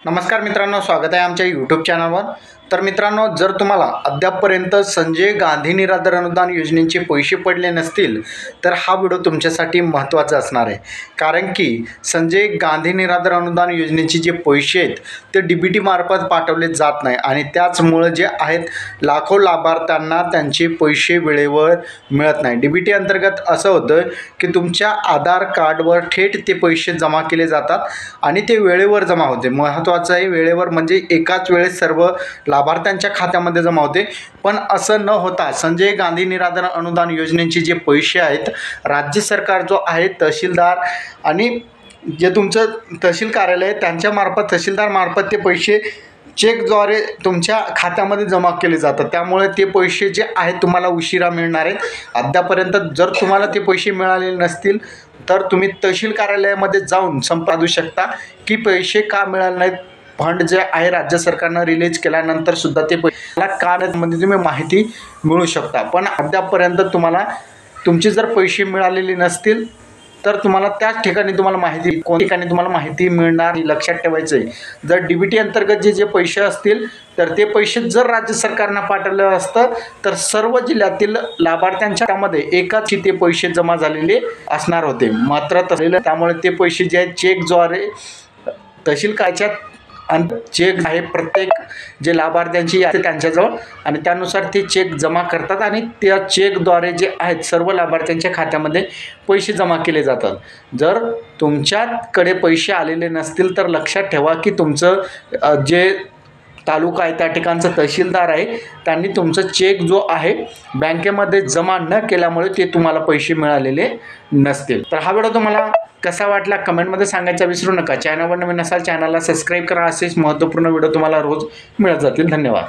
नमस्कार मित्रांनो, स्वागत आहे आमच्या यूट्यूब चॅनलवर। तर मित्रांनो, जर तुम्हाला अद्यापपर्यंत संजय गांधी निराधार अनुदान योजनेचे पैसे पडले नसतील तर हा व्हिडिओ तुमच्यासाठी महत्त्वाचा असणार आहे। कारण की संजय गांधी निराधार अनुदान योजनेचे जे पैसे आहेत ते DBT मार्फत पाठवले जात नाही आणि त्याचमुळे जे आहेत लाखो लाभार्थ्यांना त्यांचे पैसे वेळेवर मिळत नाही। DBT अंतर्गत असं होतं की तुमच्या आधार कार्डवर थेट ते पैसे जमा केले जातात आणि ते वेळेवर जमा होते। महत्त्वाचं आहे वेळेवर, म्हणजे एकाच वेळेस सर्व लाभार्थ्यांच्या खात्यामध्ये जमा होते। पण असं न होता संजय गांधी निराधार अनुदान योजनेचे जे पैसे आहेत राज्य सरकार जो आहे तहसीलदार आणि जे तुमचं तहसील कार्यालय आहे त्यांच्या मार्फत, तहसीलदार मार्फत ते पैसे चेकद्वारे तुमच्या खात्यामध्ये जमा केले जातात। त्यामुळे ते पैसे जे आहेत तुम्हाला उशिरा मिळणार आहेत। अद्यापर्यंत जर तुम्हाला ते पैसे मिळालेले नसतील तर तुम्ही तहसील कार्यालयामध्ये जाऊन संपर्क साधू शकता की पैसे का मिळाले नाहीत। फंड जे आहे राज्य सरकारनं रिलीज केल्यानंतर सुद्धा ते पैसे का नाहीत म्हणजे तुम्ही माहिती मिळू शकता। पण अद्यापर्यंत तुम्हाला तुमचे जर पैसे मिळालेले नसतील तर तुम्हाला त्याच ठिकाणी तुम्हाला माहिती कोणत्या ठिकाणी तुम्हाला माहिती मिळणार लक्षात ठेवायचं आहे। जर DBT अंतर्गत जे पैसे असतील तर ते पैसे जर राज्य सरकारनं पाठवलं असतं तर सर्व जिल्ह्यातील लाभार्थ्यांच्या त्यामध्ये एकाच ते पैसे जमा झालेले असणार होते। मात्र तसं त्यामुळे ते पैसे जे आहेत चेकद्वारे तहसील कार्यालयात आणि चेक आहे प्रत्येक जे लाभार्थ्यांची आहे त्यांच्याजवळ आणि त्यानुसार ते चेक जमा करतात आणि त्या चेकद्वारे जे आहेत सर्व लाभार्थ्यांच्या खात्यामध्ये पैसे जमा केले जातात। जर तुमच्याकडे पैसे आलेले नसतील तर लक्षात ठेवा की तुमचं जे तालुका आहे त्या ठिकाणचं तहसीलदार आहे त्यांनी तुमचं चेक जो आहे बँकेमध्ये जमा न केल्यामुळे ते तुम्हाला पैसे मिळालेले नसतील। तर हा व्हिडिओ तुम्हाला कसा वाटला कमेंटमध्ये सांगायचा विसरू नका। चॅनलवर नवीन असाल चॅनलला सबस्क्राईब करा। असेच महत्त्वपूर्ण व्हिडिओ तुम्हाला रोज मिळत जातील। धन्यवाद।